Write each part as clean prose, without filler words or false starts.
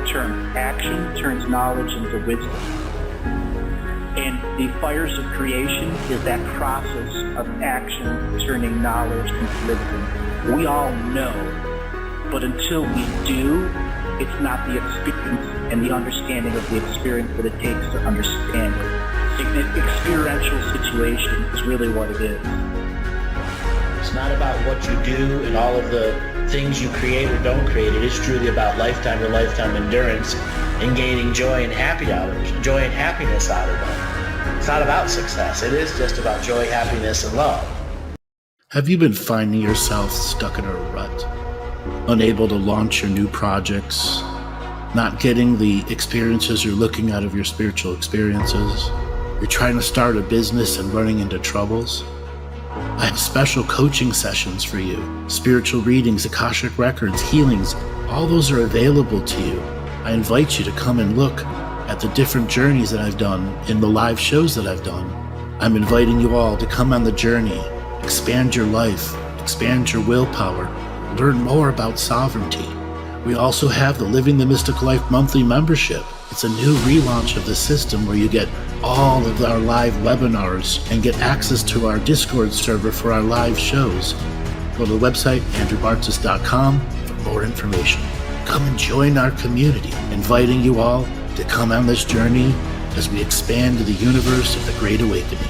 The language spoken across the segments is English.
term. Action turns knowledge into wisdom. And the fires of creation is that process of action turning knowledge into wisdom. We all know, but until we do, it's not the experience and the understanding of the experience that it takes to understand it. Experiential situation is really what it is. It's not about what you do and all of the things you create or don't create. It is truly about lifetime to lifetime endurance and gaining joy and joy and happiness out of them. It's not about success. It is just about joy, happiness, and love. Have you been finding yourself stuck in a rut, unable to launch your new projects, not getting the experiences you're looking out of your spiritual experiences? You're trying to start a business and running into troubles? I have special coaching sessions for you. Spiritual readings, Akashic records, healings, all those are available to you. I invite you to come and look at the different journeys that I've done in the live shows that I've done. I'm inviting you all to come on the journey, expand your life, expand your willpower, learn more about sovereignty. We also have the Living the Mystical Life monthly membership. It's a new relaunch of the system where you get all of our live webinars and get access to our Discord server for our live shows. Go to the website, andrewbartzis.com, for more information. Come and join our community, inviting you all to come on this journey as we expand to the universe of the Great Awakening.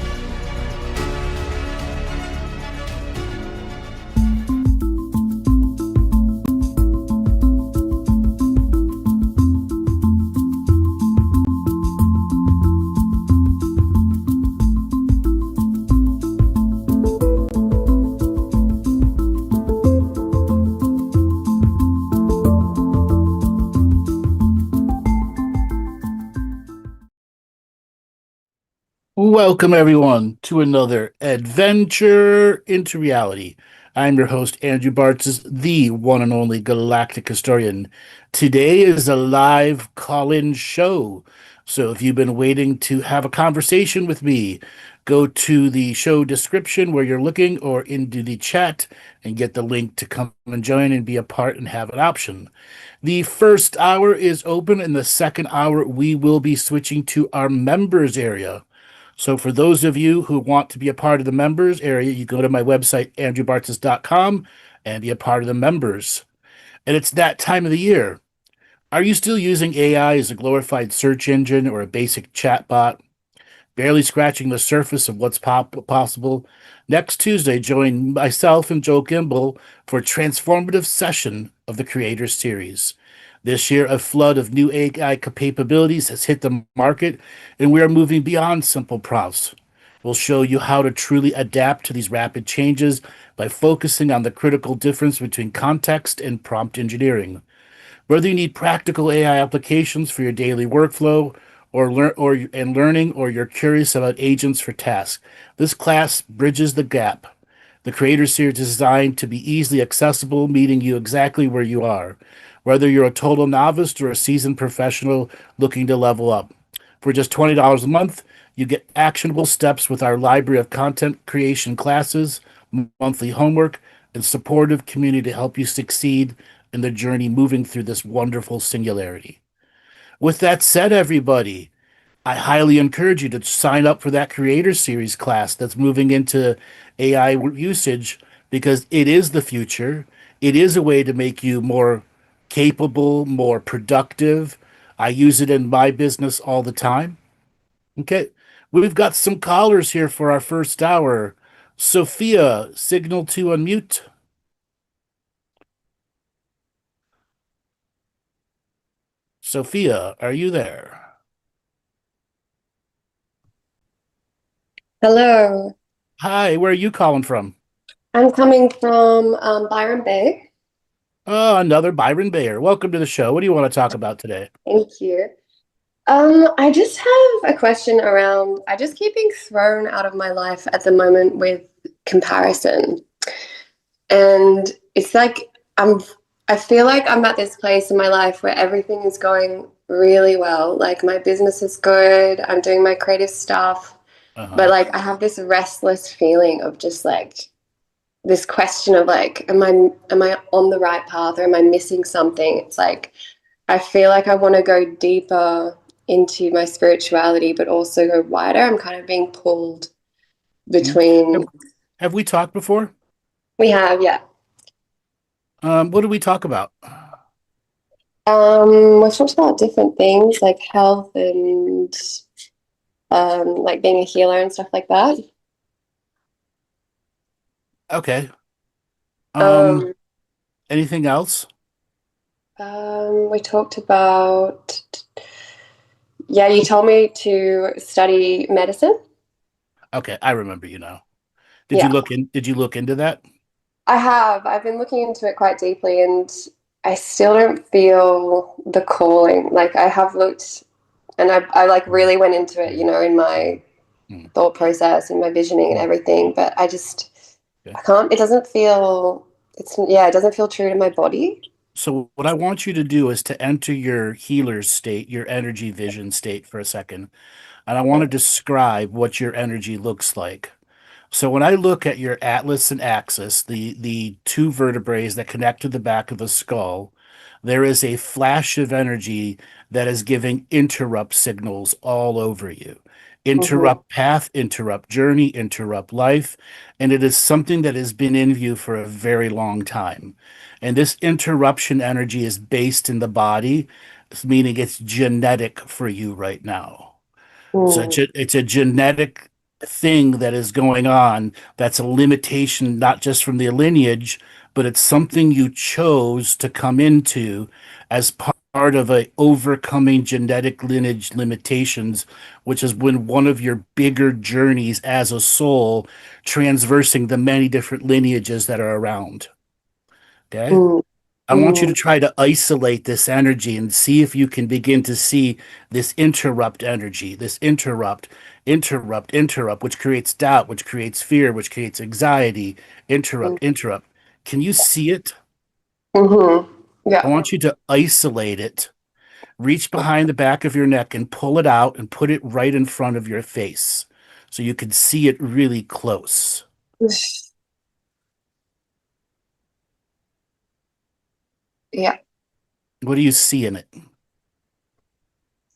Welcome, everyone, to another adventure into reality. I'm your host, Andrew Bartzis, the one and only galactic historian. Today is a live call-in show. So if you've been waiting to have a conversation with me, go to the show description where you're looking or into the chat and get the link to come and join and be a part and have an option. The first hour is open. In the second hour, we will be switching to our members area. So for those of you who want to be a part of the members area, you go to my website, andrewbartzis.com, and be a part of the members. And it's that time of the year. Are you still using AI as a glorified search engine or a basic chatbot? Barely scratching the surface of what's possible? Next Tuesday, join myself and Joe Kimball for a transformative session of the Creator Series. This year, a flood of new AI capabilities has hit the market, and we are moving beyond simple prompts. We'll show you how to truly adapt to these rapid changes by focusing on the critical difference between context and prompt engineering. Whether you need practical AI applications for your daily workflow or learning, or you're curious about agents for tasks, this class bridges the gap. The Creator Series is designed to be easily accessible, meeting you exactly where you are, whether you're a total novice or a seasoned professional looking to level up. For just $20 a month, you get actionable steps with our library of content creation classes, monthly homework, and supportive community to help you succeed in the journey moving through this wonderful singularity. With that said, everybody, I highly encourage you to sign up for that Creator Series class that's moving into AI usage, because it is the future. It is a way to make you more capable, more productive. I use it in my business all the time. Okay, we've got some callers here for our first hour. Sophia, signal to unmute. Sophia, are you there? Hello. Hi, where are you calling from? I'm coming from Byron Bay. Oh, another Byron Bayer. Welcome to the show. What do you want to talk about today? Thank you. I just have a question around, I just keep being thrown out of my life at the moment with comparison. And it's like I feel like I'm at this place in my life where everything is going really well. Like my business is good, I'm doing my creative stuff, but like I have this restless feeling of just like this question of like, am I on the right path, or am I missing something? It's like I feel like I want to go deeper into my spirituality, but also go wider. I'm kind of being pulled Mhm. between. Have we talked before? We have, yeah. What do we talk about? We've talked about different things like health and like being a healer and stuff like that. Okay. Um, Um, anything else? we talked about, yeah, you told me to study medicine. Okay, I remember you now. Yeah, Did you look into that? I have. I've been looking into it quite deeply and I still don't feel the calling. Like I have looked and I like really went into it, in my Mm, thought process and my visioning and mm, everything, but okay. I can't, it doesn't feel, it doesn't feel true to my body. So what I want you to do is to enter your healer's state, your energy vision state for a second. And I want to Okay. describe what your energy looks like. So when I look at your atlas and axis, the two vertebrae that connect to the back of the skull, there is a flash of energy that is giving interrupt signals all over you. Mm-hmm. Interrupt path, interrupt journey, interrupt life, and it is something that has been in you for a very long time. And this interruption energy is based in the body, meaning it's genetic for you right now. So Mm. it's a genetic thing that is going on that's a limitation, not just from the lineage, but it's something you chose to come into as part of a overcoming genetic lineage limitations, which is when one of your bigger journeys as a soul transversing the many different lineages that are around. Okay. Mm. I want you to Mm. try to isolate this energy and see if you can begin to see this interrupt energy, this interrupt, which creates doubt, which creates fear, which creates anxiety. Mm. Interrupt. Can you see it? Mm-hmm. I Yeah. want you to isolate it, reach behind the back of your neck and pull it out and put it right in front of your face so you can see it really close. Yeah. What do you see in it?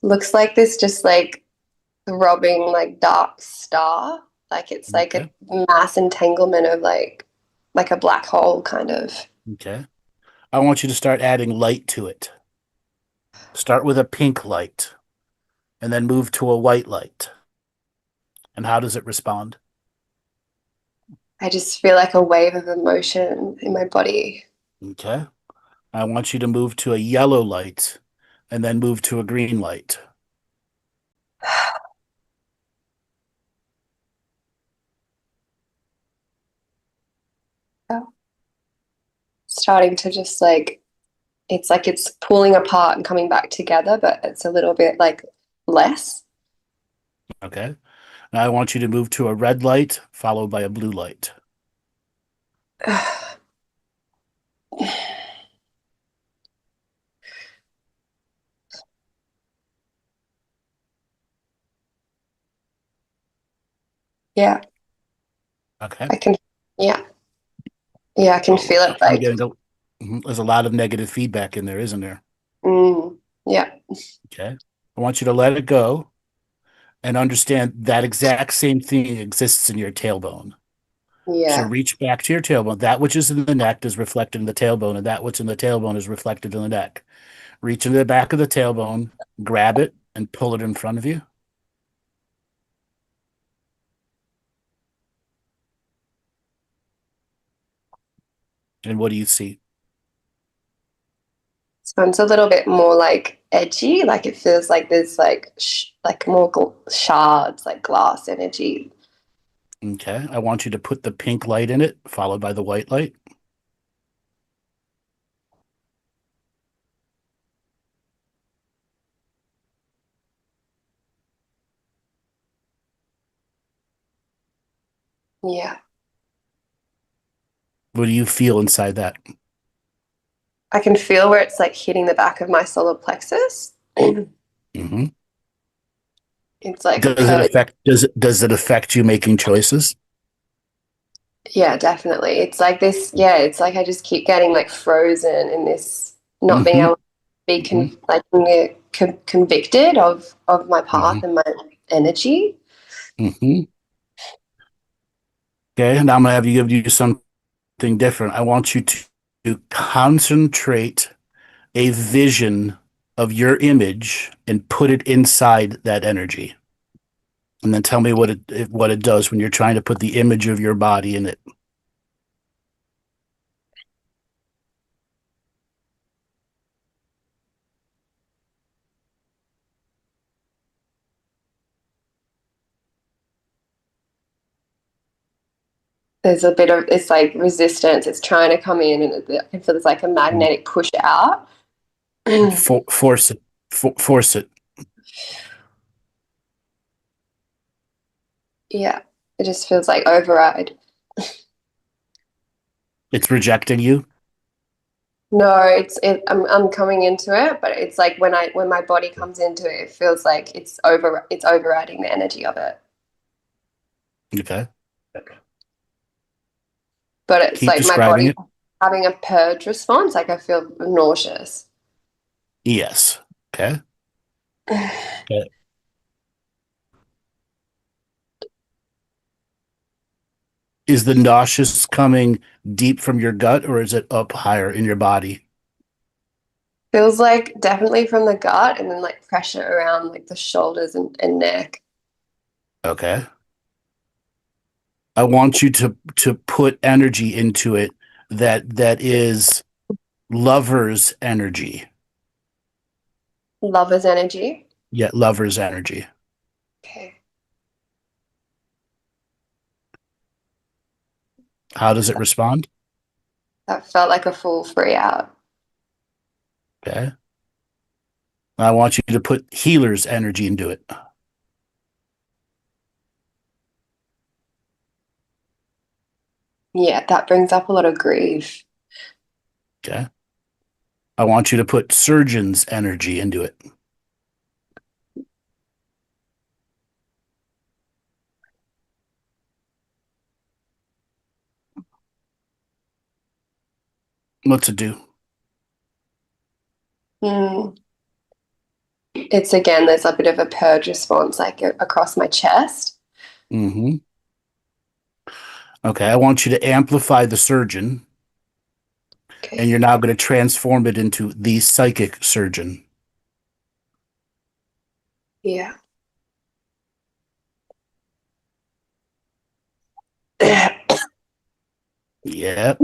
Looks like this just like throbbing like dark star. Like it's like a Okay. mass entanglement of like a black hole kind of. Okay. I want you to start adding light to it. Start with a pink light and then move to a white light. And how does it respond? I just feel like a wave of emotion in my body. Okay. I want you to move to a yellow light and then move to a green light. Starting to just like it's pulling apart and coming back together, but it's a little bit like less. Okay. Now I want you to move to a red light followed by a blue light. Yeah, Okay. I can, yeah, yeah, I can feel it I'm like, getting there's a lot of negative feedback in there, isn't there? yeah, Okay. I want you to let it go and understand that exact same thing exists in your tailbone. So yeah. reach back to your tailbone. That which is in the neck is reflected in the tailbone, and that which in the tailbone is reflected in the neck. Reach into the back of the tailbone, grab it, and pull it in front of you. And what do you see? This one's a little bit more like edgy, like it feels like there's like like more shards, like glass energy. Okay. I want you to put the pink light in it, followed by the white light. Yeah, What do you feel inside that? I can feel where it's like hitting the back of my solar plexus. Hmm. It's like Does it affect you making choices? yeah, definitely. It's like this, yeah, it's like I just keep getting like frozen in this not being Hmm. able to be convicted of my path and my energy. Okay, now I'm gonna have you give you something different. I want you to concentrate a vision of your image and put it inside that energy, and then tell me what it does when you're trying to put the image of your body in it. There's a bit of, it's like resistance. It's trying to come in, and I can feel there's like a magnetic push out. Force it. Force it. Yeah, it just feels like override. It's rejecting you. No, I'm coming into it, but it's like when my body comes into it, it feels like it's overriding the energy of it. Okay. But it's Keep like my describing body it. having a purge response, like I feel nauseous. Yes. Okay. Okay. Is the nauseous coming deep from your gut, or is it up higher in your body? Feels like definitely from the gut, and then like pressure around like the shoulders and neck. Okay. I want you to put energy into it that is lover's energy. Lover's energy. Yeah, lover's energy. Okay. How does it respond? That felt like a full free out. Okay. I want you to put healer's energy into it. Yeah, that brings up a lot of grief. Okay. I want you to put surgeon's energy into it. What's it do? It's again, there's a bit of a purge response like across my chest. Okay. I want you to amplify the surgeon, Okay. and you're now going to transform it into the psychic surgeon. Yeah. Yeah. Yeah.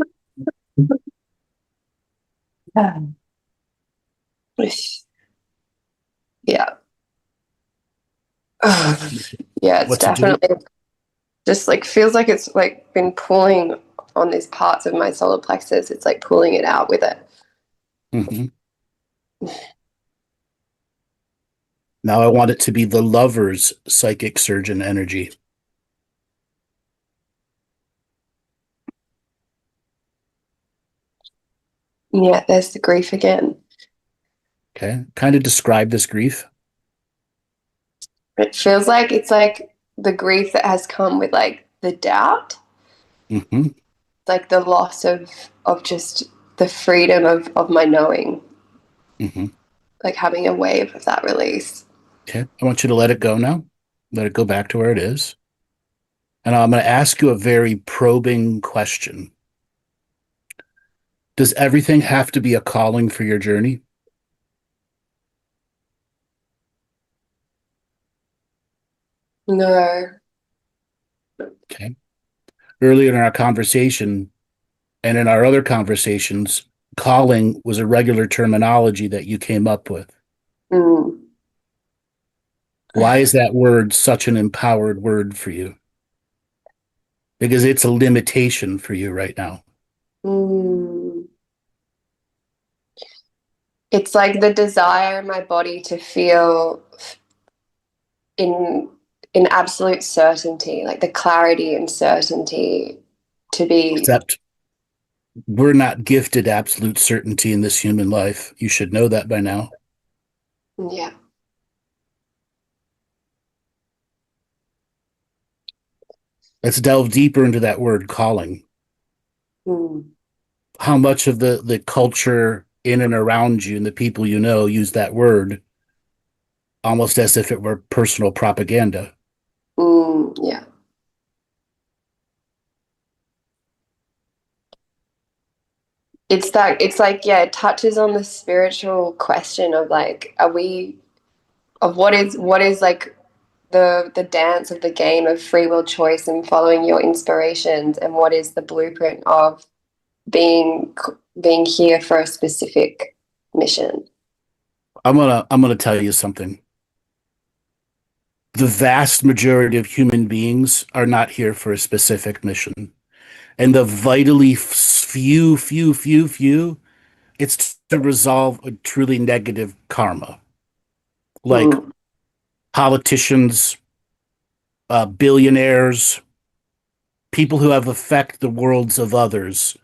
Yeah, it's What's it do? definitely just like feels like it's like been pulling on these parts of my solar plexus. It's like pulling it out with it. Now I want it to be the lover's psychic surgeon energy. Yeah, there's the grief again. Okay. Kind of describe this grief. It feels like it's like the grief that has come with like the doubt, like the loss of just the freedom of my knowing, like having a wave of that release. Okay. I want you to let it go now. Let it go back to where it is. And I'm going to ask you a very probing question. Does everything have to be a calling for your journey? No. Okay. Earlier in our conversation and in our other conversations, calling was a regular terminology that you came up with. Why is that word such an empowered word for you? Because it's a limitation for you right now. It's like the desire in my body to feel in absolute certainty, like the clarity and certainty to be. Except we're not gifted absolute certainty in this human life. You should know that by now. Yeah. Let's delve deeper into that word calling. How much of the culture in and around you and the people you know use that word almost as if it were personal propaganda. Yeah. It's like, yeah, it touches on the spiritual question of like, what is like the dance of the game of free will choice and following your inspirations, and what is the blueprint of being being here for a specific mission. I'm gonna tell you something. The vast majority of human beings are not here for a specific mission. And the vitally few, it's to resolve a truly negative karma. Like politicians, billionaires, people who have affected the worlds of others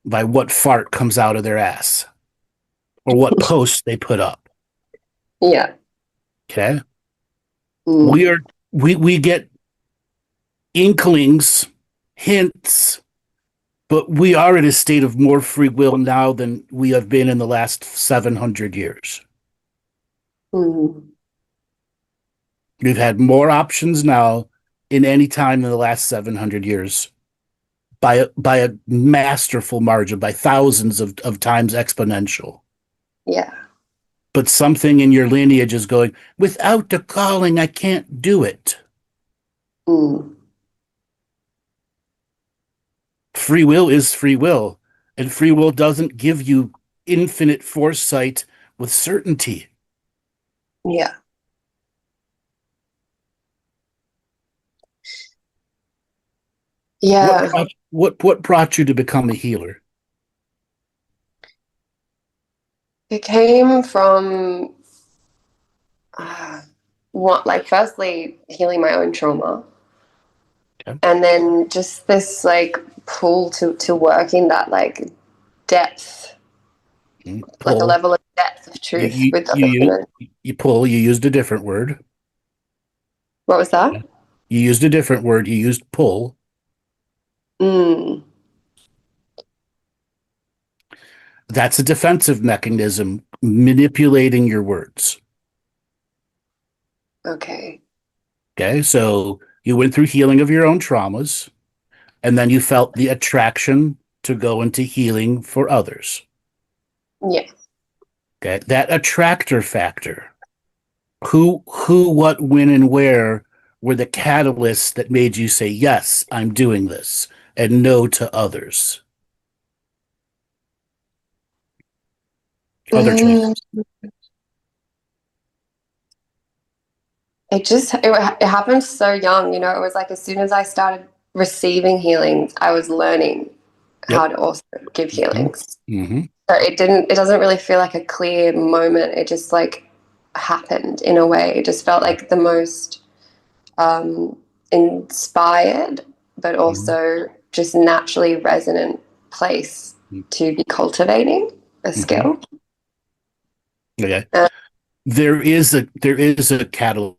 by what fart comes out of their ass or what posts they put up. Yeah. Okay. We get inklings, hints, but we are in a state of more free will now than we have been in the last 700 years. We've had more options now in any time in the last 700 years by a masterful margin, by thousands of times exponential. Yeah. But something in your lineage is going, without the calling, I can't do it. Free will is free will, and free will doesn't give you infinite foresight with certainty. Yeah. Yeah. What brought you to become a healer? It came from firstly healing my own trauma. Okay. And then just this like pull to work in that like depth, like a level of depth of truth with other women. You used a different word. What was that? You used a different word. You used pull. That's a defensive mechanism, manipulating your words. Okay. Okay, so you went through healing of your own traumas, and then you felt the attraction to go into healing for others. Yeah. Okay, that attractor factor. Who, what, when, and where were the catalysts that made you say, yes, I'm doing this, and no to others? Other choices. It happened so young, you know. It was like as soon as I started receiving healings, I was learning how to also give healings. So it doesn't really feel like a clear moment. It just like happened in a way. It just felt like the most inspired, but also just naturally resonant place to be cultivating a skill. Okay. There is a catalyst.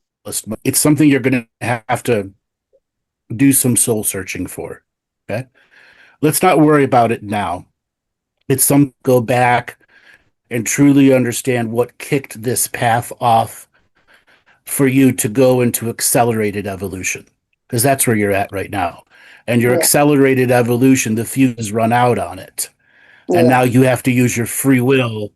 It's something you're going to have to do some soul searching for. Okay. Let's not worry about it now. It's some go back and truly understand what kicked this path off for you to go into accelerated evolution, because that's where you're at right now. And your accelerated evolution, the fuse run out on it. And now you have to use your free will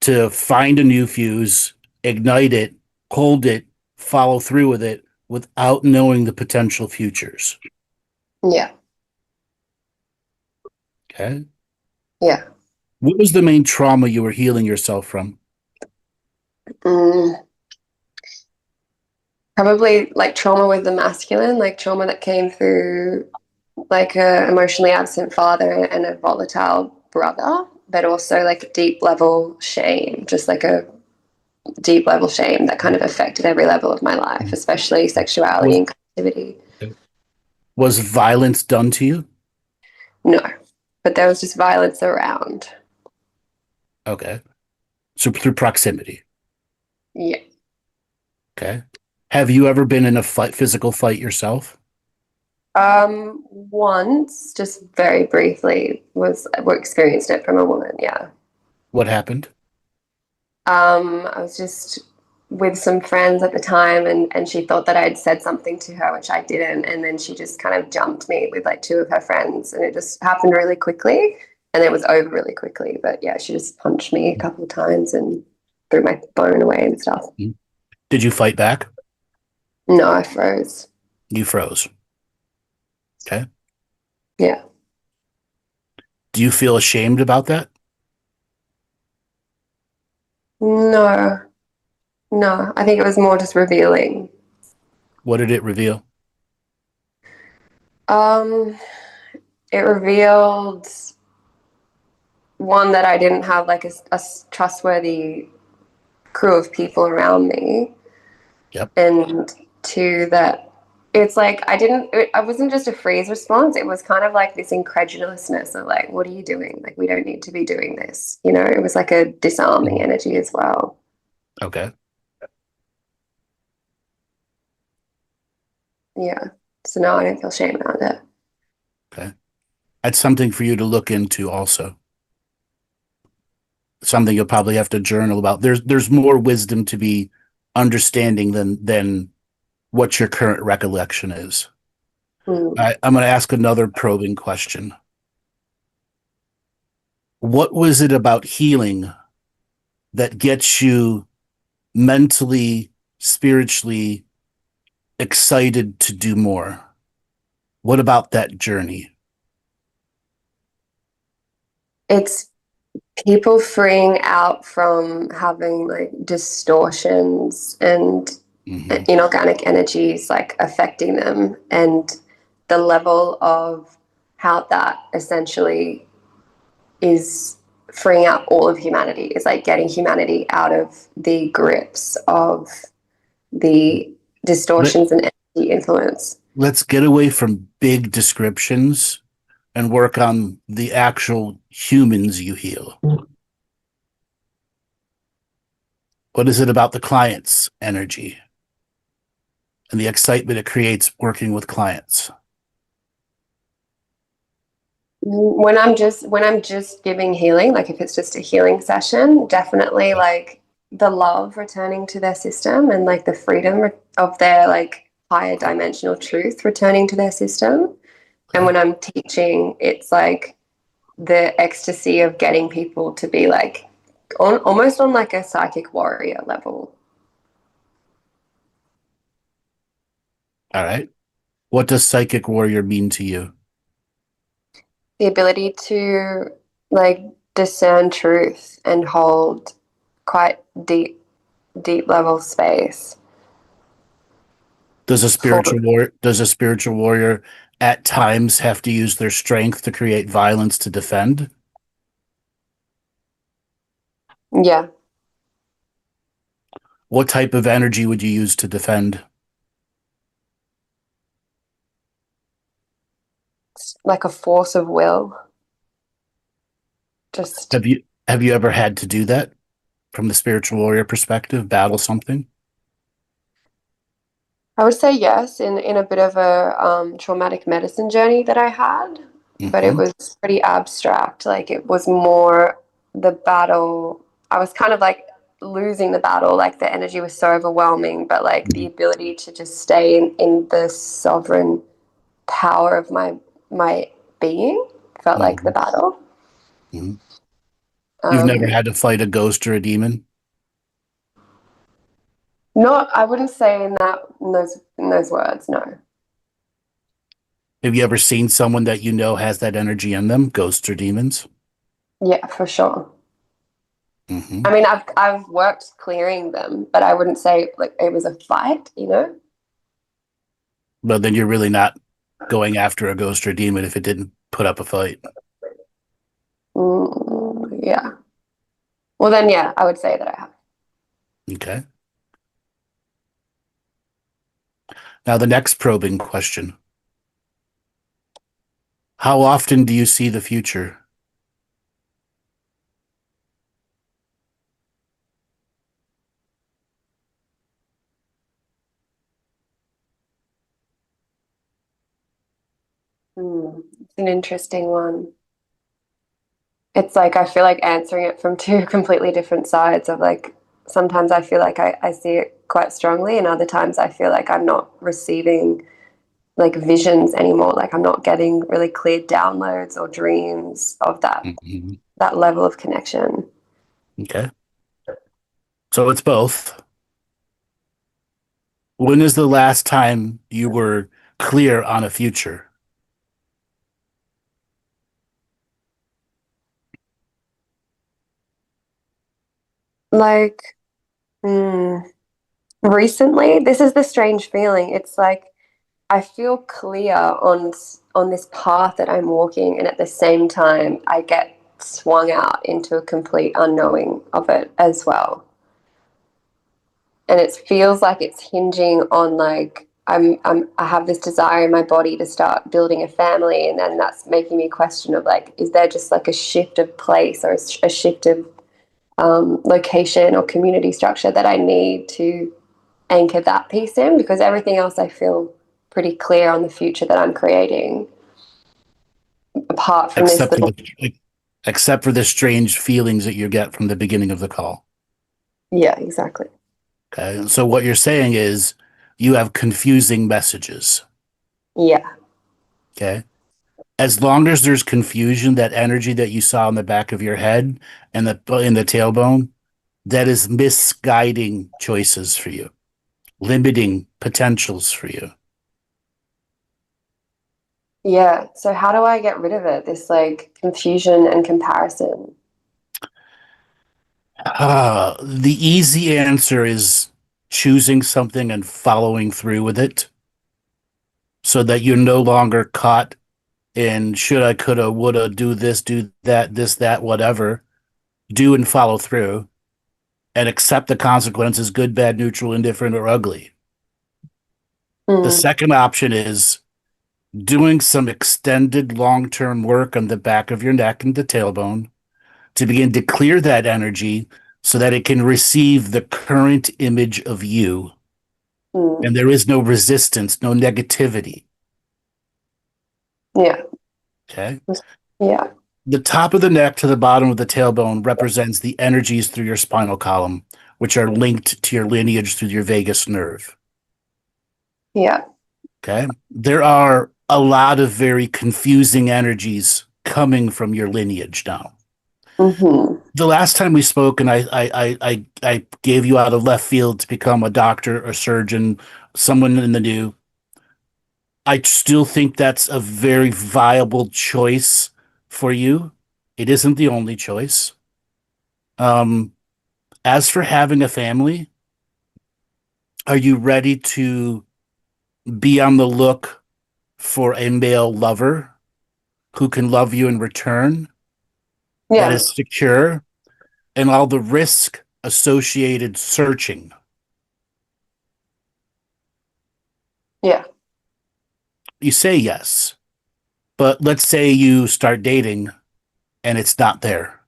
to find a new fuse, ignite it, hold it, follow through with it without knowing the potential futures. Yeah. Okay. Yeah. What was the main trauma you were healing yourself from? Probably like trauma with the masculine, like trauma that came through like a emotionally absent father and a volatile brother, but also like a deep level shame, just like a deep level shame that kind of affected every level of my life, especially sexuality and creativity. Was violence done to you? No, but there was just violence around. Okay. So through proximity. Yeah. Okay. Have you ever been in a physical fight yourself? Once, just very briefly, we experienced it from a woman. Yeah. What happened? I was just with some friends at the time, and she thought that I'd said something to her, which I didn't. And then she just kind of jumped me with like two of her friends, and it just happened really quickly. And it was over really quickly. But yeah, she just punched me a couple of times and threw my phone away and stuff. Did you fight back? No, I froze. You froze. Okay. Yeah. Do you feel ashamed about that? No, no. I think it was more just revealing. What did it reveal? Um, it revealed one that I didn't have like a trustworthy crew of people around me, Yep. and two that it's like I wasn't just a freeze response. It was kind of like this incredulousness of like, what are you doing? Like, we don't need to be doing this. You know, it was like a disarming energy as well. Okay. Yeah. So no, I don't feel shame about it. Okay. That's something for you to look into also. Something you'll probably have to journal about. There's more wisdom to be understanding than what your current recollection is. Mm. I'm going to ask another probing question. What was it about healing that gets you mentally, spiritually excited to do more? What about that journey? It's people freeing out from having like distortions and Mm-hmm. inorganic energies like affecting them, and the level of how that essentially is freeing out all of humanity is like getting humanity out of the grips of the Let, distortions and energy influence. let's get away from big descriptions and work on the actual humans you heal. What is it about the client's energy and the excitement it creates working with clients? When I'm just giving healing, like if it's just a healing session, definitely like the love returning to their system and like the freedom of their like higher dimensional truth returning to their system. And Okay. when I'm teaching, it's like the ecstasy of getting people to be like almost on like a psychic warrior level. All right. What does psychic warrior mean to you? The ability to like discern truth and hold quite deep level space for. Does a spiritual warrior at times have to use their strength to create violence to defend? Yeah. What type of energy would you use to defend? Like a force of will. Just, Have you ever had to do that from the spiritual warrior perspective, battle something? I would say yes, in a bit of a traumatic medicine journey that I had, but it Mm-hmm. was pretty abstract. Like it was more the battle. I was kind of like losing the battle. Like the energy was so overwhelming, but like the ability to just stay in the sovereign power of my being felt like Mm-hmm. the battle. Mm-hmm. You've never Um, had to fight a ghost or a demon? Not, I wouldn't say in those words, no. Have you ever seen someone that you know has that energy in them, ghosts or demons? Yeah, for sure. Mm-hmm. I mean, I've worked clearing them, but I wouldn't say like it was a fight, you know? But then you're really not going after a ghost or demon if it didn't put up a fight. Yeah. Well, then, yeah, I would say that I have. Okay. Now, the next probing question. How often do you see the future? It's an interesting one. it's like I feel like answering it from two completely different sides of like sometimes I feel like I see it quite strongly and other times I feel like I'm not receiving like visions anymore. Like I'm not getting really clear downloads or dreams of Mhm. that level of connection. Okay. So it's both. When is the last time you were clear on a future? Like mm, recently, this is the strange feeling. It's like I feel clear on this path that I'm walking, and at the same time, I get swung out into a complete unknowing of it as well. And it feels like it's hinging on like I have this desire in my body to start building a family, and then that's making me question of like, is there just like a shift of place or a shift of location or community structure that I need to anchor that piece in, because everything else I feel pretty clear on the future that I'm creating apart from this Except for little. the strange feelings that you get from the beginning of the call. Yeah, exactly. Okay. So what you're saying is you have confusing messages. Yeah. Okay. As long as there's confusion, that energy that you saw in the back of your head and in the tailbone, that is misguiding choices for you, limiting potentials for you. Yeah, so how do I get rid of it, this like confusion and comparison? The easy answer is choosing something and following through with it so that you're no longer caught in shoulda, coulda, woulda, do this, do that, this, that, whatever. Do and follow through and accept the consequences, good, bad, neutral, indifferent, or ugly. The Mm, second option is doing some extended long term work on the back of your neck and the tailbone to begin to clear that energy so that it can receive the current image of you. mm, And there is no resistance, no negativity. yeah, Okay. yeah. The top of the neck to the bottom of the tailbone represents the energies through your spinal column, which are linked to your lineage through your vagus nerve. Yeah. Okay. There are a lot of very confusing energies coming from your lineage now. Mm-hmm. The last time we spoke, and I gave you out of left field to become a doctor, a surgeon, someone in the new. I still think that's a very viable choice for you. It isn't the only choice. Um, as for having a family, are you ready to be on the look for a male lover who can love you in return, that Yeah. is secure, and all the risk associated searching? Yeah. You say yes, but let's say you start dating and it's not there,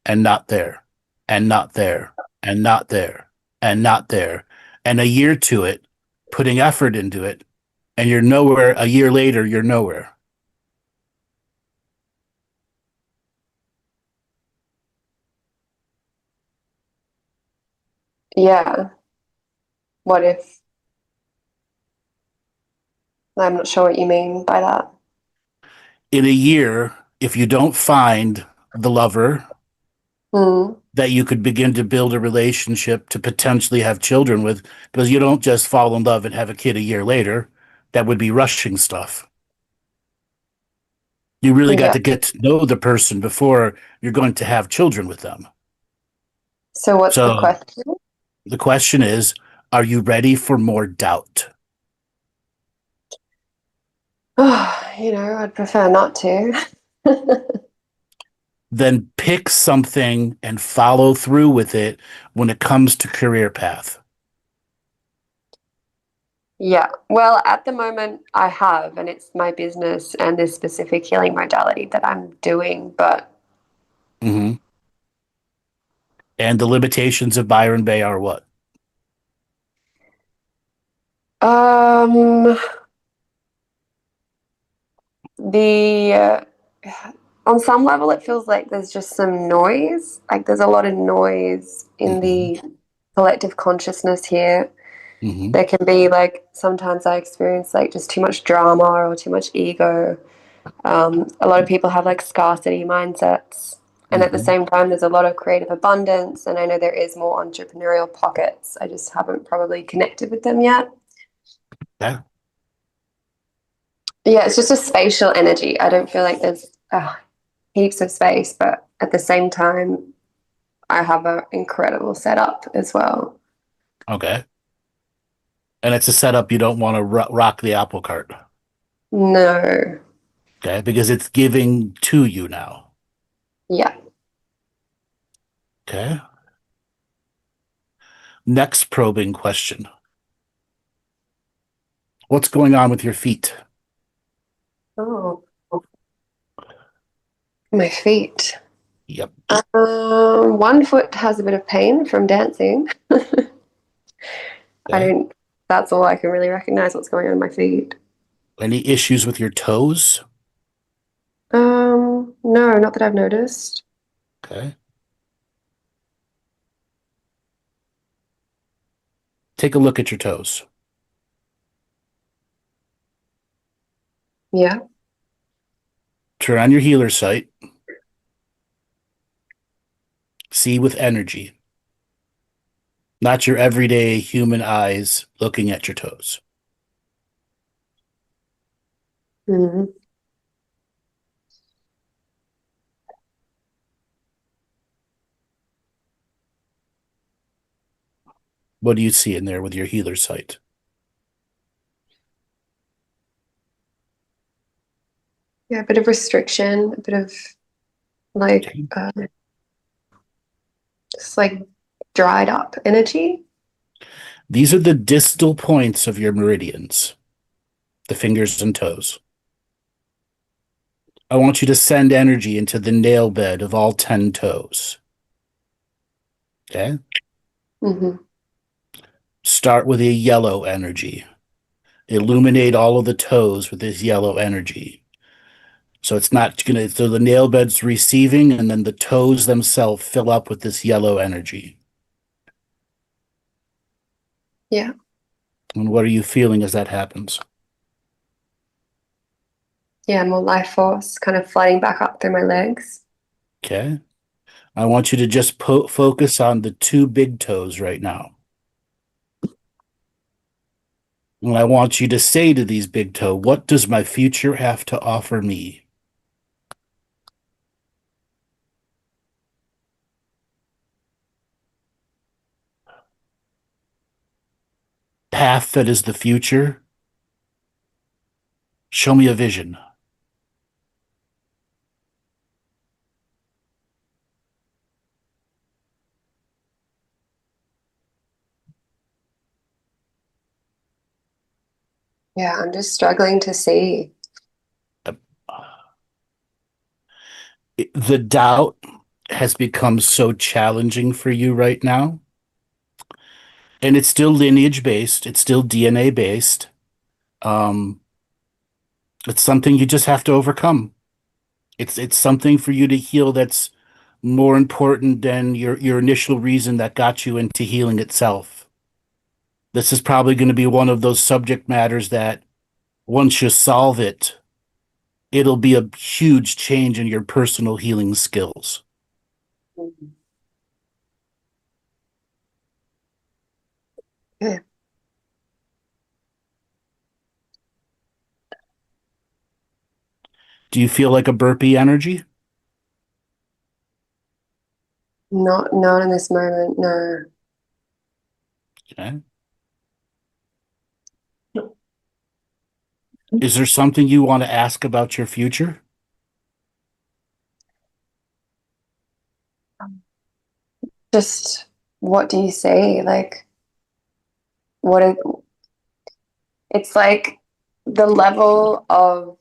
and not there, and not there, and not there, and not there, and a year to it, putting effort into it, and you're nowhere. A year later, you're nowhere. Yeah. What if I'm not sure what you mean by that. In a year, if you don't find the lover Mm, that you could begin to build a relationship to potentially have children with, because you don't just fall in love and have a kid a year later. That would be rushing stuff. You really got yeah. to get to know the person before you're going to have children with them. So what's the So question? the question is, are you ready for more doubt? I'd prefer not to. Then pick something and follow through with it when it comes to career path. Yeah. Well, at the moment I have, and it's my business and this specific healing modality that I'm doing, but Mm-hmm. And the limitations of Byron Bay are what? um the on some level, it feels like there's just some noise. Like there's a lot of noise in the collective consciousness here. There can be like sometimes I experience like just too much drama or too much ego. A lot of people have like scarcity mindsets. And at the same time, there's a lot of creative abundance. And I know there is more entrepreneurial pockets. I just haven't probably connected with them yet. Yeah. Yeah, it's just a spatial energy. I don't feel like there's heaps of space, but at the same time, I have an incredible setup as well. Okay. And it's a setup you don't want to rock the apple cart. No. Okay. Because it's giving to you now. Yeah. Okay. Next probing question. What's going on with your feet? Oh, my feet. Yep. One foot has a bit of pain from dancing. Okay. That's all I can really recognize what's going on in my feet. Any issues with your toes? No, not that I've noticed. Okay. Take a look at your toes. Yeah. Turn on your healer sight. See with energy. Not your everyday human eyes looking at your toes. Mm-hmm. What do you see in there with your healer sight? Yeah, a bit of restriction, a bit of like just like dried up energy. These are the distal points of your meridians, the fingers and toes. I want you to send energy into the nail bed of all 10 toes. Okay? Mm-hmm. Start with a yellow energy. Illuminate all of the toes with this yellow energy. So it's not going to, so the nail bed's receiving, and then the toes themselves fill up with this yellow energy. Yeah. And what are you feeling as that happens? Yeah, more life force kind of flooding back up through my legs. Okay? I want you to just focus on the two big toes right now. And I want you to say to these big toe, what does my future have to offer me? Path that is the future. Show me a vision. Yeah, I'm just struggling to see. The doubt has become so challenging for you right now. And it's still lineage based. It's still DNA based. It's something you just have to overcome. It's something for you to heal that's more important than your initial reason that got you into healing itself. This is probably going to be one of those subject matters that once you solve it, it'll be a huge change in your personal healing skills. Yeah. Do you feel like a burpee energy? Not in this moment, no. Okay. Is there something you want to ask about your future? Just what do you say? Like what it, it's like the level of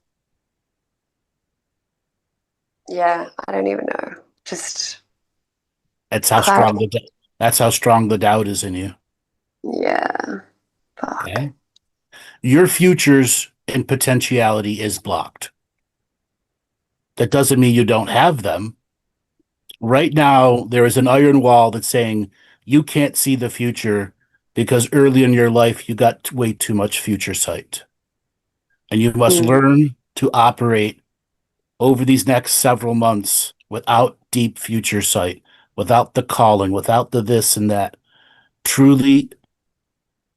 I don't even know. Just That's how strong that's how strong the doubt is in you. yeah. Fuck. Okay. Your future's in potentiality is blocked. That doesn't mean you don't have them. Right now, there is an iron wall that's saying you can't see the future because early in your life, you got way too much future sight. And you must Mm. learn to operate over these next several months without deep future sight, without the calling, without the this and that. Truly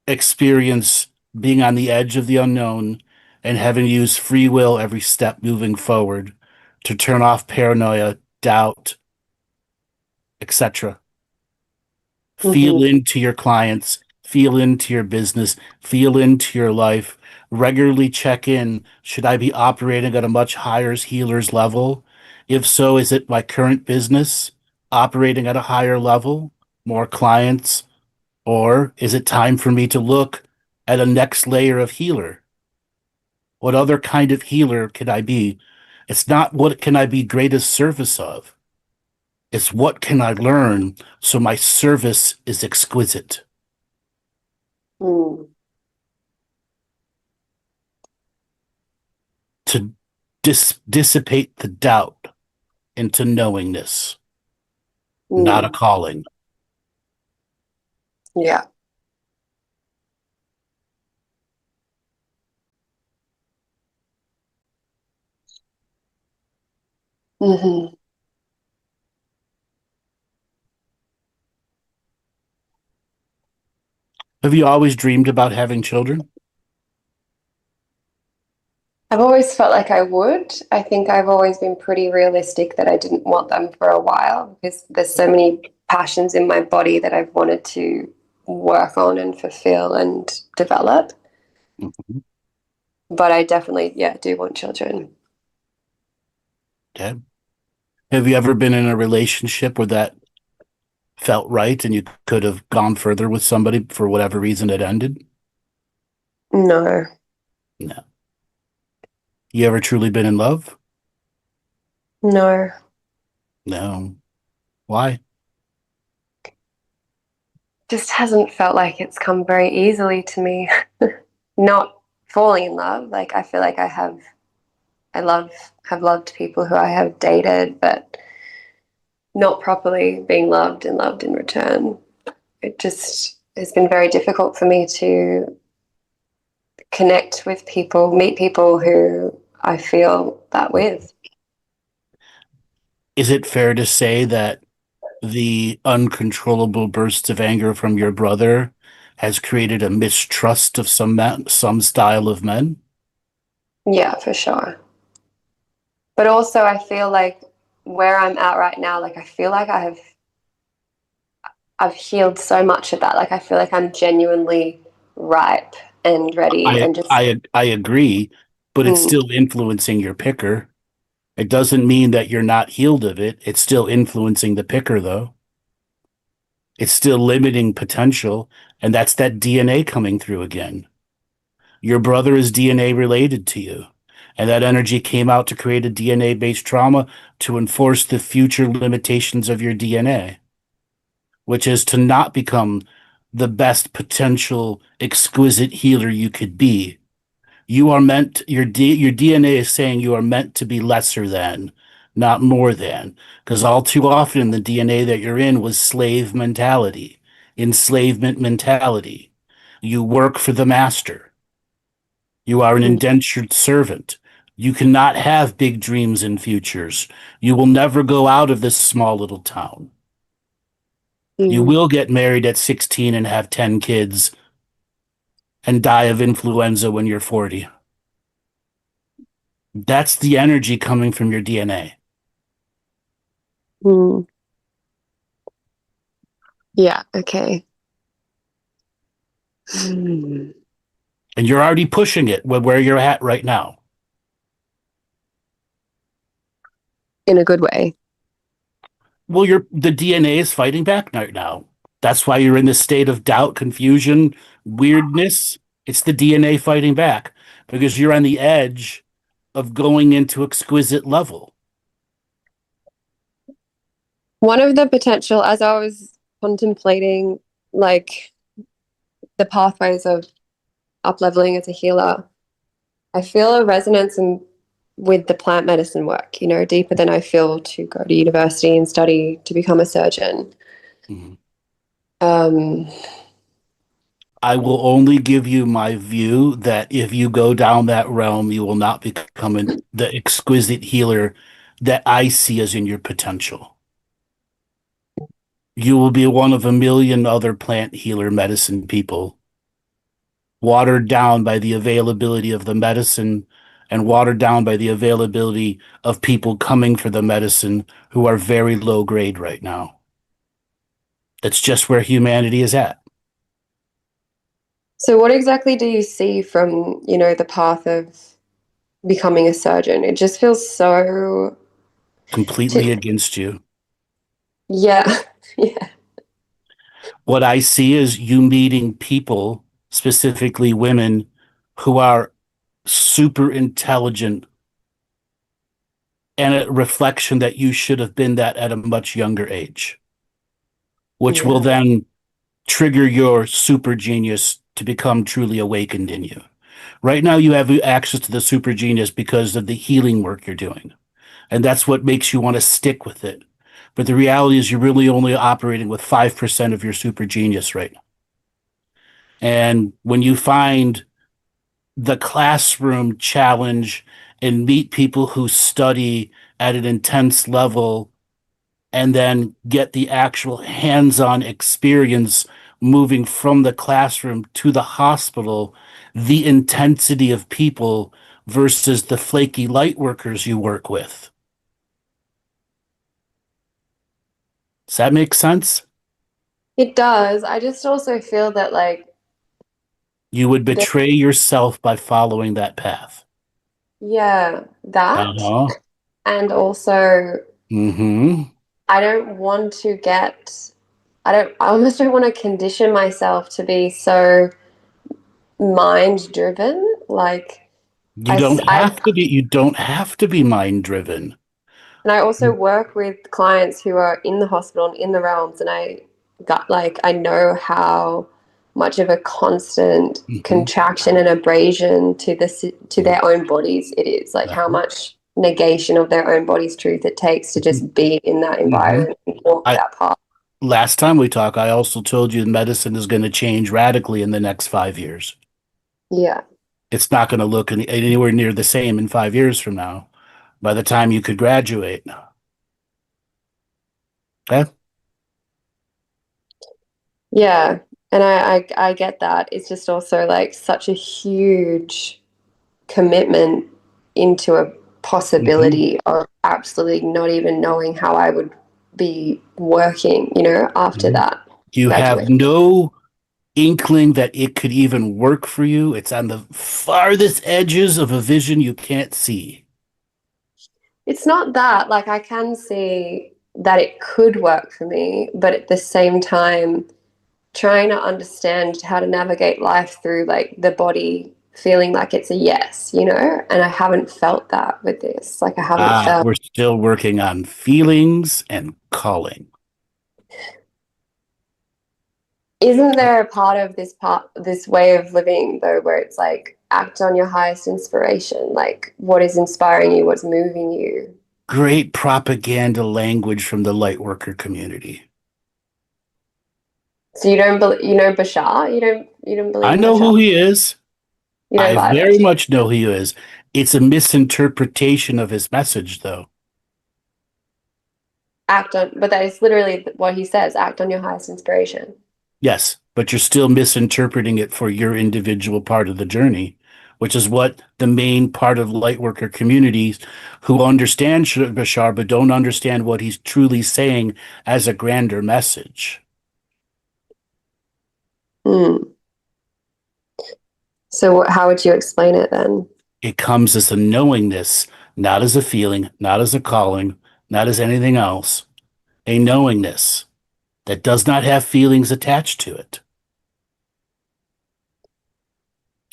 experience being on the edge of the unknown and having to use free will every step moving forward to turn off paranoia, doubt, etc. Feel Mhm. into your clients, feel into your business, feel into your life. Regularly check in. Should I be operating at a much higher healer's level? If so, is it my current business operating at a higher level, more clients? Or is it time for me to look at a next layer of healer? What other kind of healer can I be? It's not what can I be greatest service of. It's what can I learn so my service is exquisite. Mm. To dissipate the doubt into knowingness, not a Mm. calling. Yeah. Hmm. Have you always dreamed about having children? I've always felt like I would. I think I've always been pretty realistic that I didn't want them for a while because there's so many passions in my body that I've wanted to work on and fulfill and develop. Mhm. But I definitely, yeah, do want children. Okay. Have you ever been in a relationship where that felt right and you could have gone further with somebody for whatever reason it ended? No, No. You ever truly been in love? no. No. Why? Just hasn't felt like it's come very easily to me. Not falling in love. Like I feel like I love, have loved people who I have dated, but not properly being loved and loved in return. It just has been very difficult for me to connect with people, meet people who I feel that with. Is it fair to say that the uncontrollable bursts of anger from your brother has created a mistrust of some style of men? Yeah, for sure. But also, I feel like where I'm at right now, like I feel like I've healed so much of that. Like I feel like I'm genuinely ripe and ready, I and just I agree, but it's mm, still influencing your picker. It doesn't mean that you're not healed of it. It's still influencing the picker, though. It's still limiting potential, and that's that DNA coming through again. Your brother is DNA related to you, and that energy came out to create a DNA based trauma to enforce the future limitations of your DNA, which is to not become the best potential exquisite healer you could be. You are meant, your DNA is saying you are meant to be lesser than, not more than. Because all too often, the DNA that you're in was slave mentality, enslavement mentality. You work for the master. You are an mm, indentured servant. You cannot have big dreams and futures. You will never go out of this small little town. You mm, will get married at 16 and have 10 kids and die of influenza when you're 40. That's the energy coming from your DNA. mm. Yeah, okay. Mm. And you're already pushing it where you're at right now. In a good way. Well, the DNA is fighting back right now. That's why you're in this state of doubt, confusion, weirdness. It's the DNA fighting back because you're on the edge of going into exquisite level. One of the potential, as I was contemplating, like the pathways of up leveling as a healer, I feel a resonance in with the plant medicine work, you know, deeper than I feel to go to university and study to become a surgeon. Mhm. Um, I will only give you my view that if you go down that realm, you will not become the exquisite healer that I see as in your potential. You will be one of a million other plant healer medicine people, watered down by the availability of the medicine and watered down by the availability of people coming for the medicine who are very low grade right now. That's just where humanity is at. so what exactly do you see from, you know, the path of becoming a surgeon? It just feels so, Completely against you. yeah, yeah, What I see is you meeting people, specifically women, who are super intelligent and a reflection that you should have been that at a much younger age, which will yeah. then trigger your super genius to become truly awakened in you. Right now, you have access to the super genius because of the healing work you're doing. And that's what makes you want to stick with it. But the reality is, you're really only operating with 5% of your super genius right now. And when you find the classroom challenge and meet people who study at an intense level and then get the actual hands-on experience moving from the classroom to the hospital, the intensity of people versus the flaky light workers you work with. Does that make sense? It does. I just also feel that like You would the, betray yourself by following that path. yeah, that, Uh-huh. and also Mm-hmm. I don't want to get, I almost don't want to condition myself to be so mind driven. Like I, You don't have to be mind driven. and I also work with clients who are in the hospital and in the realms, and I got like, I know how much of a constant Mm-hmm. contraction and abrasion to to their own bodies it is, like how Uh-huh. much negation of their own body's truth it takes to just be in that Mm-hmm. environment and walk I that path. Last time we talked, I also told you medicine is going to change radically in the next 5 years. Yeah. It's not going to look anywhere near the same in 5 years from now, by the time you could graduate. Okay? Yeah, and I get that. It's just also like such a huge commitment into a Mm-hmm. possibility of absolutely not even knowing how I would be working, you know, after Mm-hmm. that You have graduation. no inkling that it could even work for you. It's on the farthest edges of a vision you can't see. It's not that, like I can see that it could work for me, but at the same time, trying to understand how to navigate life through like the body feeling like it's a yes, you know? And I haven't felt that with this. Like I haven't felt. We're still working on feelings and calling. Isn't there a this way of living though, where it's like act on your highest inspiration? Like what is inspiring you, what's moving you? Great propaganda language from the lightworker community. So you don't believe, you know, Bashar? You don't believe I in know Bashar? who he is. You don't I buy very that? much know who he is. It's a misinterpretation of his message, though. Act on, but that is literally what he says, act on your highest inspiration. Yes, but you're still misinterpreting it for your individual part of the journey, which is what the main part of lightworker communities who understand Bashar but don't understand what he's truly saying as a grander message. Hmm. So how would you explain it then? It comes as a knowingness, not as a feeling, not as a calling, not as anything else. A knowingness that does not have feelings attached to it.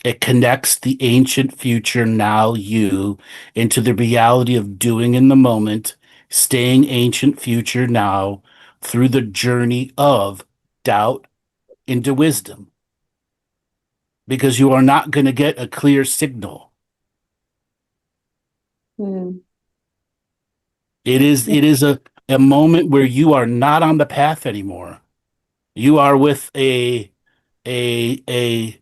It connects the ancient future now you into the reality of doing in the moment, staying ancient future now through the journey of doubt into wisdom. Because you are not going to get a clear signal. Mm. It is a moment where you are not on the path anymore. You are with a a a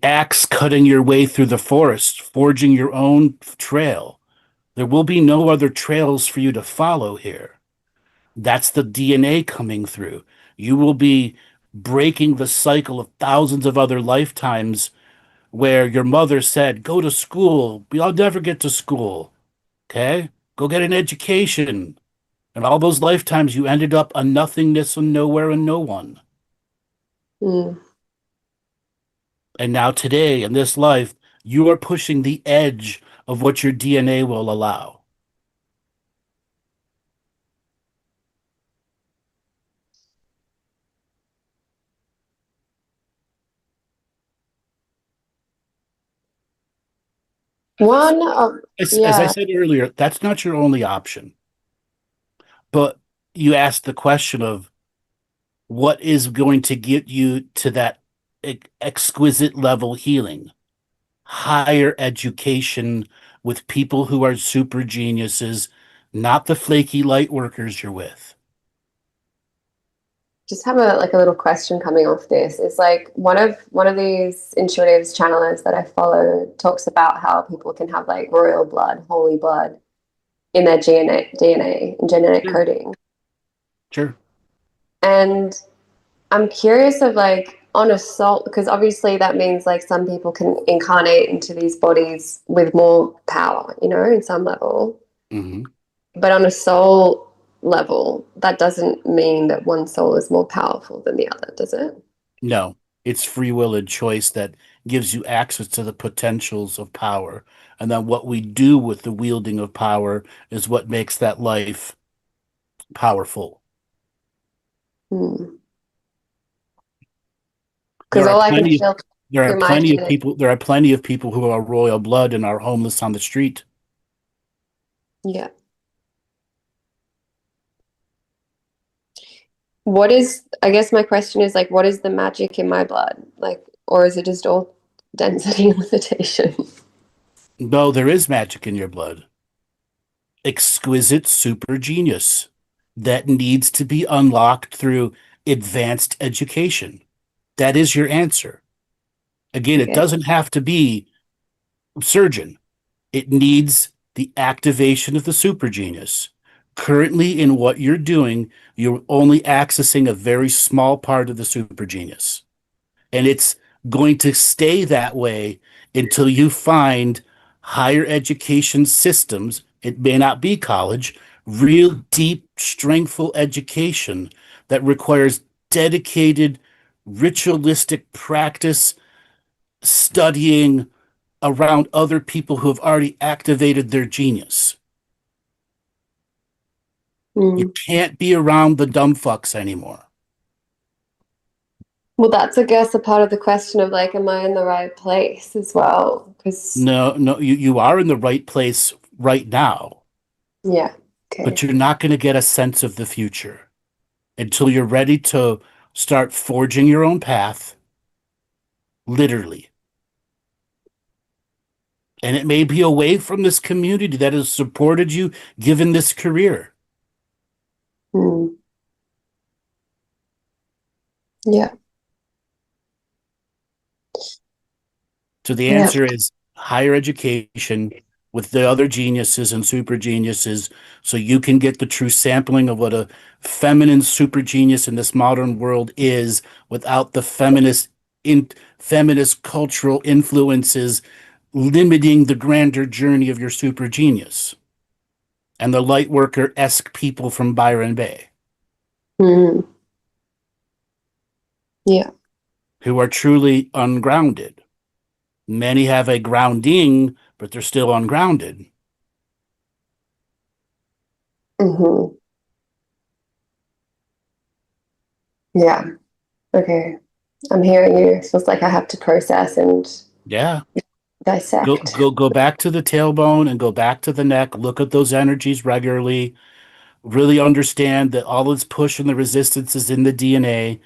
axe cutting your way through the forest, forging your own trail. There will be no other trails for you to follow here. That's the DNA coming through. You will be breaking the cycle of thousands of other lifetimes where your mother said, "Go to school. I'll never get to school. Okay? Go get an education." And all those lifetimes you ended up a nothingness and nowhere and no one. Mm. And now today in this life, you are pushing the edge of what your DNA will allow. One of, As I yeah, said earlier, that's not your only option. But you asked the question of what is going to get you to that exquisite level healing, higher education with people who are super geniuses, not the flaky light workers you're with. just have a little question coming off this. Is like one of these intuitives channelers that I follow talks about how people can have like royal blood, holy blood in their DNA and genetic Sure. coding. Sure. And I'm curious of like on a soul, because obviously that means like some people can incarnate into these bodies with more power, in some level. Hmm. But on a soul level, that doesn't mean that one soul is more powerful than the other, does it? No, it's free will and choice that gives you access to the potentials of power. And then what we do with the wielding of power is what makes that life powerful. Hmm. There Because are all I can plenty of feel there are through my plenty of genetic, people there are plenty of people who are royal blood and are homeless on the street. yeah. What is, I guess my question is like, what is the magic in my blood? Like, or is it just all density and limitation? No, there is magic in your blood. Exquisite super genius that needs to be unlocked through advanced education. That is your answer. Again, it Okay. doesn't have to be surgeon. It needs the activation of the super genius. Currently, in what you're doing, you're only accessing a very small part of the super genius. And it's going to stay that way until you find higher education systems. It may not be college, real deep, strengthful education that requires dedicated, ritualistic practice, studying around other people who have already activated their genius. You Mm. can't be around the dumb fucks anymore. Well, that's, I guess, a part of the question of like, am I in the right place as well? Because, No, no, you are in the right place right now, yeah, but okay. you're not going to get a sense of the future until you're ready to start forging your own path, literally. And it may be away from this community that has supported you, given this career. Mm. Yeah, So the yeah. answer is higher education with the other geniuses and super geniuses, so you can get the true sampling of what a feminine super genius in this modern world is without the feminist cultural influences limiting the grander journey of your super genius and the lightworker-esque people from Byron Bay Mm. Yeah. who are truly ungrounded. Many have a grounding, but they're still ungrounded. Hmm. Yeah. Okay. I'm hearing you. It feels like I have to process and Yeah. dissect. Go back to the tailbone and go back to the neck. Look at those energies regularly. Really understand that all this push and the resistance is in the DNA.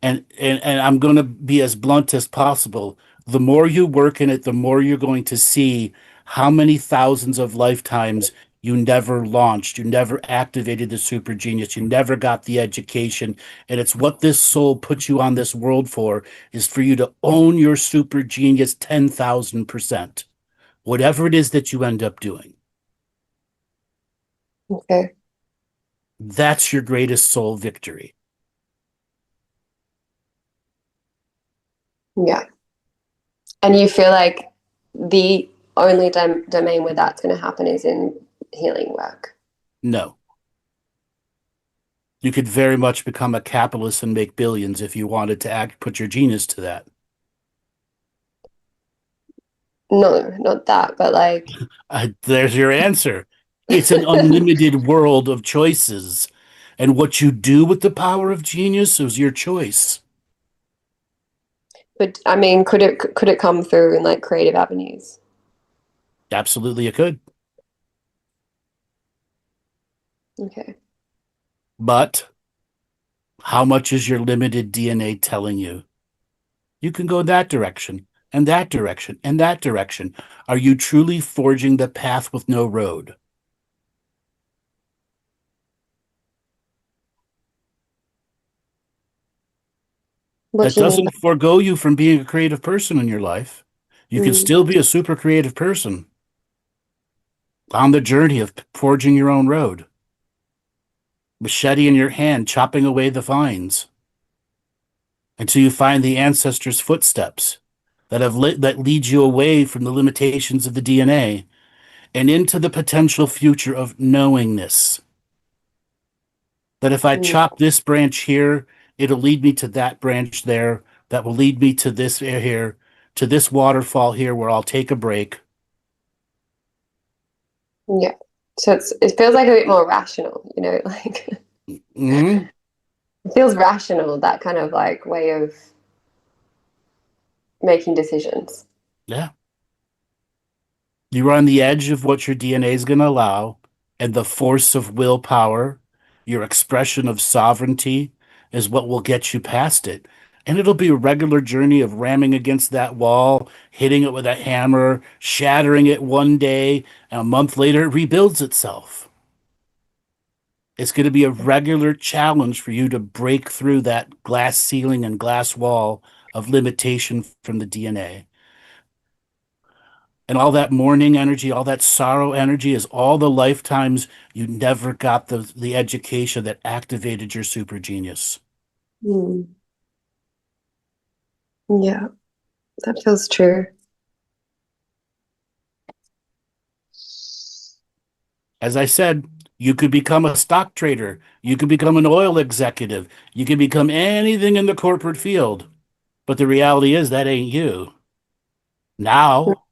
And I'm going to be as blunt as possible. The more you work in it, the more you're going to see how many thousands of lifetimes you never launched, you never activated the super genius, you never got the education. And it's what this soul puts you on this world for, is for you to own your super genius 10,000%, whatever it is that you end up doing. Okay. That's your greatest soul victory. Yeah. And you feel like the only domain where that's going to happen is in healing work? No. You could very much become a capitalist and make billions if you wanted to put your genius to that. No, not that, but like... There's your answer. It's an unlimited world of choices. And what you do with the power of genius is your choice. But I mean, could it come through in like creative avenues? Absolutely, it could. Okay. But how much is your limited DNA telling you? You can go that direction, and that direction, and that direction. Are you truly forging the path with no road? What That do you mean? doesn't forego you from being a creative person in your life. You can still be a super creative person on the journey of forging your own road. Machete in your hand, chopping away the vines until you find the ancestors' footsteps that lead you away from the limitations of the DNA and into the potential future of knowingness. That if I chop this branch here, it'll lead me to that branch there, that will lead me to this here, to this waterfall here where I'll take a break. Yeah. So it feels like a bit more rational, you know, like Mm-hmm. it feels rational, that kind of like way of making decisions. Yeah. You're on the edge of what your DNA is going to allow, and the force of willpower, your expression of sovereignty, is what will get you past it. And it'll be a regular journey of ramming against that wall, hitting it with a hammer, shattering it one day, and a month later it rebuilds itself. It's going to be a regular challenge for you to break through that glass ceiling and glass wall of limitation from the DNA. And all that mourning energy, all that sorrow energy is all the lifetimes you never got the education that activated your super genius. Mm. Yeah, that feels true. As I said, you could become a stock trader. You could become an oil executive. You could become anything in the corporate field. But the reality is that ain't you. Now,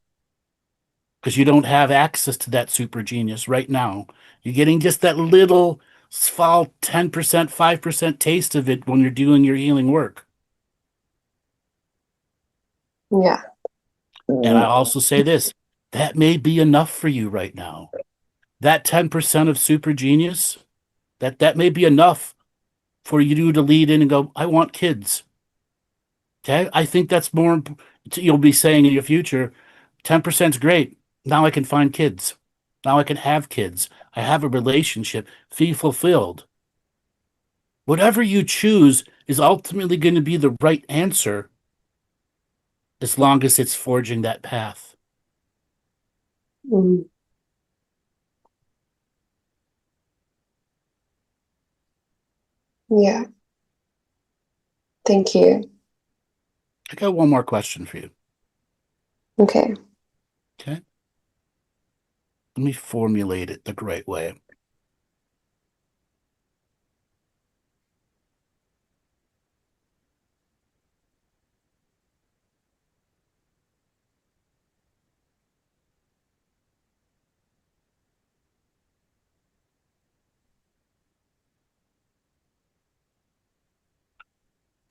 because you don't have access to that super genius right now. You're getting just that little small 10%, 5% taste of it when you're doing your healing work. Yeah. And I also say this, that may be enough for you right now. That 10% of super genius, that may be enough for you to lead in and go, I want kids. Okay. I think that's more, you'll be saying in your future, 10% is great. Now I can find kids. Now I can have kids. I have a relationship, feel fulfilled. Whatever you choose is ultimately going to be the right answer as long as it's forging that path. Mm. Yeah. Thank you. I got one more question for you. Okay. Okay. Let me formulate it the right way.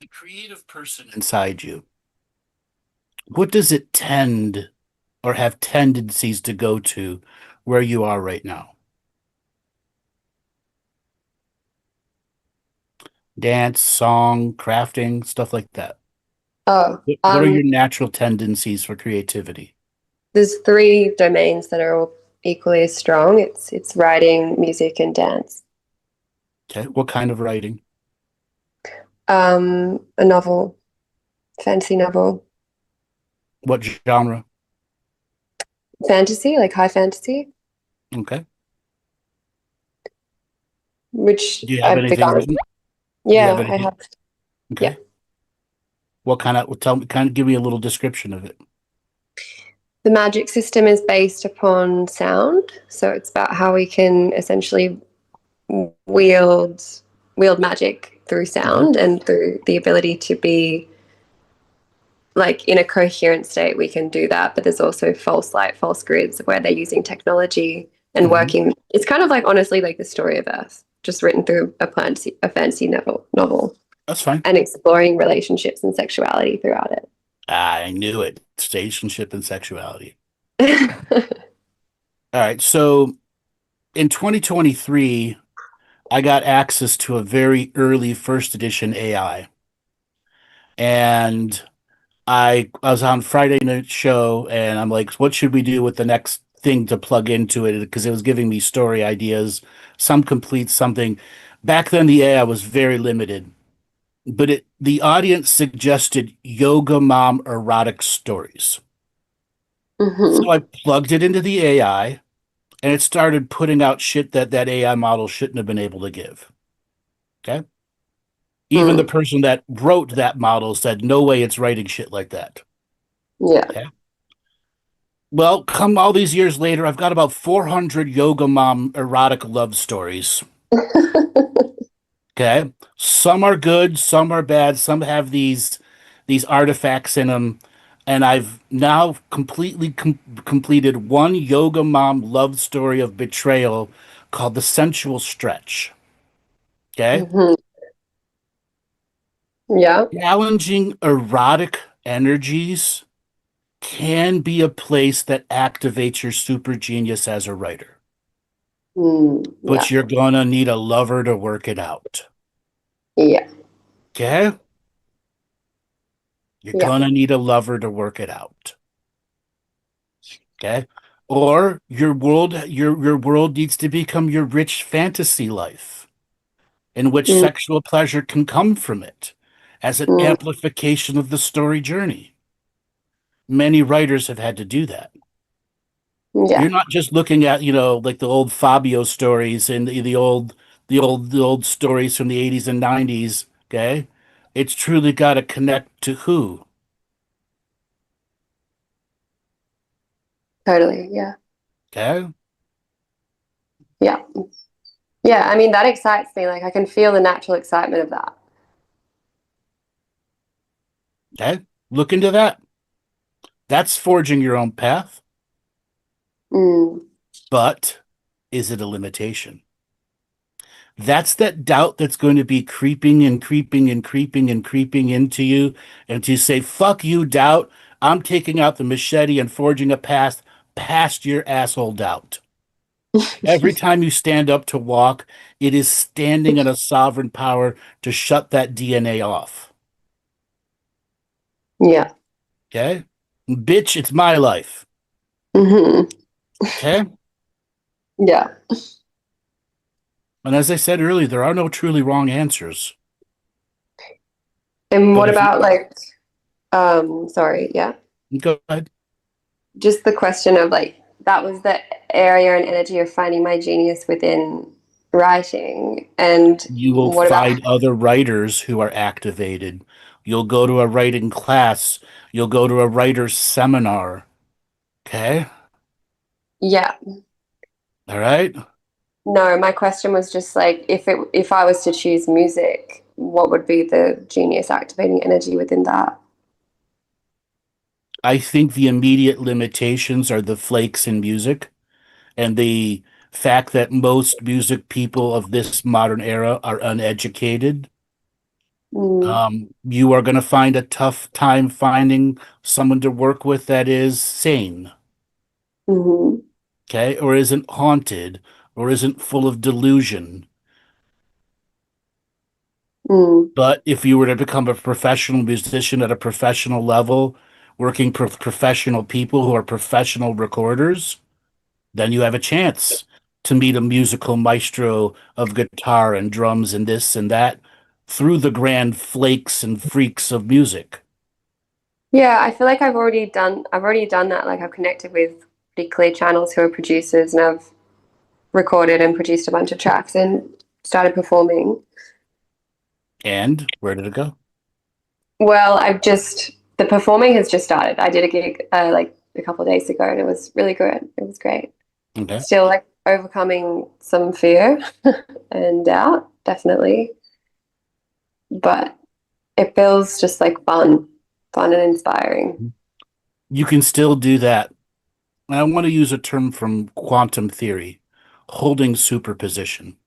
The creative person inside you, what does it tend or have tendencies to go to where you are right now? Dance, song, crafting, stuff like that. Oh, What are your natural tendencies for creativity? There's three domains that are all equally as strong. It's writing, music, and dance. Okay. What kind of writing? A novel, fantasy novel, What genre? fantasy, like high fantasy, Okay. which Do you have I've anything begun. written? Do you have Yeah, I anything? have. Yeah. Okay. What kind of, tell me, kind of give me a little description of it. The magic system is based upon sound, so it's about how we can essentially wield magic through Okay. sound and through the ability to be like in a coherent state. We can do that, but there's also false light, false grids where they're using technology and Mhm. working. It's kind of like honestly like the story of Earth, just written through a fantasy novel That's fine. and exploring relationships and sexuality throughout I knew it. Stationship and sexuality. it. All right. So in 2023, I got access to a very early first edition AI. And I was on Friday night show and I'm like, what should we do with the next thing to plug into it? Because it was giving me story ideas, some complete, something. Back then the AI was very limited, but the audience suggested yoga mom erotic stories. So Hmm. I plugged it into the AI and it started putting out shit that AI model shouldn't have been able to give. Okay. Even the Mm. person that wrote that model said, no way it's writing shit like that. Yeah. Okay. Well, come all these years later, I've got about 400 yoga mom erotic love stories. Okay. Some are good, some are bad, some have these artifacts in them. And I've now completed one yoga mom love story of betrayal called The Sensual Stretch. Okay. Hmm. Yeah. Challenging erotic energies can be a place that activates your super genius as a writer, Mm. but Yeah. you're gonna need a lover to work it out. Yeah. Okay? You're Yeah. gonna need a lover to work it out. Okay? Or your world needs to become your rich fantasy life, in which Mm. sexual pleasure can come from it as an Mm. amplification of the story journey. Many writers have had to do that. Yeah. You're not just looking at, like the old Fabio stories and the old stories from the 80s and 90s, okay? It's truly got to connect to who, Totally. Yeah. okay? Yeah. Yeah. I mean, that excites me. Like, I can feel the natural excitement of that. Okay? Look into that. That's forging your own path, Mm. but is it a limitation? That's that doubt that's going to be creeping and creeping and creeping and creeping into you. And to say, fuck you, doubt. I'm taking out the machete and forging a path past your asshole doubt. Every time you stand up to walk, it is standing in a sovereign power to shut that DNA off. Yeah. Okay? Bitch, it's my life. Hmm. Okay? Yeah. And as I said earlier, there are no truly wrong answers. And But what if you about like, sorry, yeah. go ahead, Just the question of like, that was the area and energy of finding my genius within writing. And you will what about, find other writers who are activated. You'll go to a writing class. You'll go to a writer's seminar. Okay? yeah. All right? No, my question was just like if I was to choose music, what would be the genius activating energy within that? I think the immediate limitations are the flakes in music and the fact that most music people of this modern era are uneducated. Mm. You are going to find a tough time finding someone to work with that is sane, Hmm. okay, or isn't haunted, or isn't full of delusion. Mm. But if you were to become a professional musician at a professional level, working with professional people who are professional recorders, then you have a chance to meet a musical maestro of guitar and drums and this and that through the grand flakes and freaks of music. Yeah, I feel like I've already done that. Like I've connected with pretty clear channels who are producers and I've recorded and produced a bunch of tracks and started performing. And where did it go? Well, the performing has just started. I did a gig like a couple of days ago and it was really good. It was great. Okay. Still like overcoming some fear and doubt, definitely. But it feels just like fun and inspiring. You can still do that. And I want to use a term from quantum theory, holding superposition.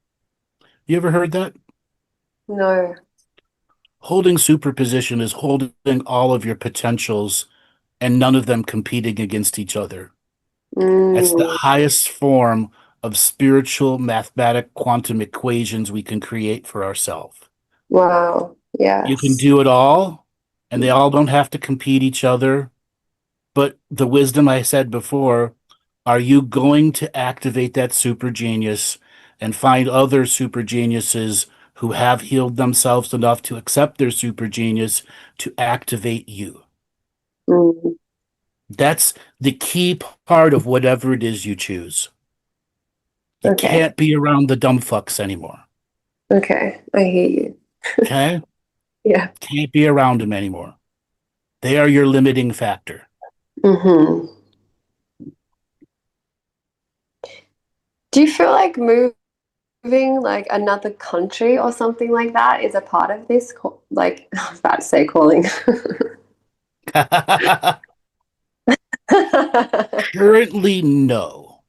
You ever heard that? No. Holding superposition is holding all of your potentials and none of them competing against each other. That's the Mm, highest form of spiritual mathematic quantum equations we can create for ourselves. wow. You can Yes. do it all, and they all don't have to compete each other. But the wisdom I said before, are you going to activate that super genius and find other super geniuses who have healed themselves enough to accept their super genius to activate you? Mm, That's the key part of whatever it is you choose. You okay. can't be around the dumb fucks anymore. Okay. I hear you. Okay? Yeah. Can't be around them anymore. They are your limiting factor. Hmm. Do you feel like moving like another country or something like that is a part of this? Like, I was about to say calling. Currently, no.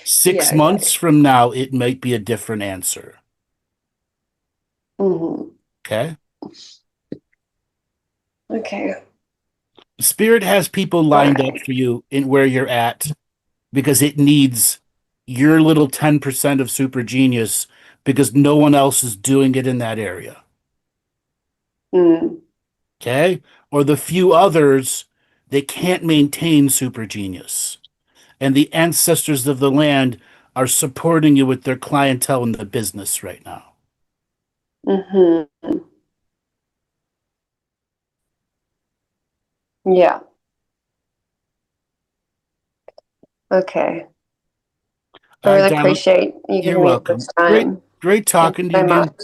Six Yeah, okay. months from now, it might be a different answer. Hmm. Okay? Okay. Spirit has people All lined up right. for you in where you're at because it needs your little 10% of super genius because no one else is doing it in that area. Mm, Okay? Or the few others, they can't maintain super genius. And the ancestors of the land are supporting you with their clientele in the business right now. hmm. Yeah. Okay. I All right, really Donna, appreciate you you're giving me this welcome. Great, time. great Thank you talking to you so again. much.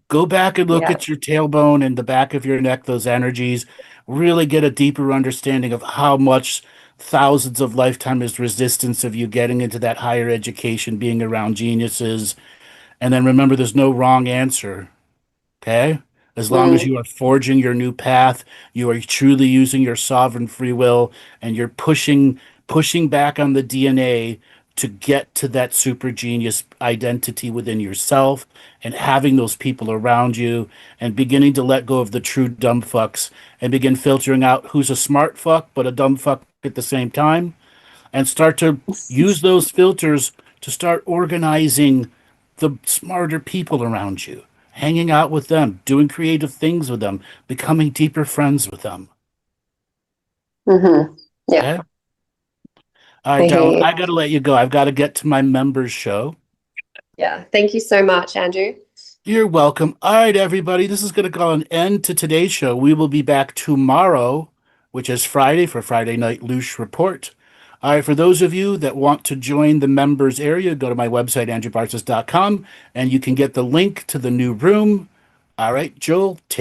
Go back and look Yeah. at your tailbone and the back of your neck, those energies. Really get a deeper understanding of how much thousands of lifetimes resistance of you getting into that higher education, being around geniuses. And then remember, there's no wrong answer. Okay? As long as Mm, you are forging your new path, you are truly using your sovereign free will and you're pushing back on the DNA to get to that super genius identity within yourself and having those people around you and beginning to let go of the true dumb fucks and begin filtering out who's a smart fuck but a dumb fuck at the same time and start to use those filters to start organizing the smarter people around you, hanging out with them, doing creative things with them, becoming deeper friends with them. hmm. Yeah. Okay? All right, I hear Darren, you. I got to let you go. I've got to get to my members' show. Yeah. Thank you so much, Andrew. You're welcome. All right, everybody, this is going to call an end to today's show. We will be back tomorrow, which is Friday, for Friday Night Loosh Report. All right, for those of you that want to join the members area, go to my website, andrewbartzis.com, and you can get the link to the new room. All right, Joel, take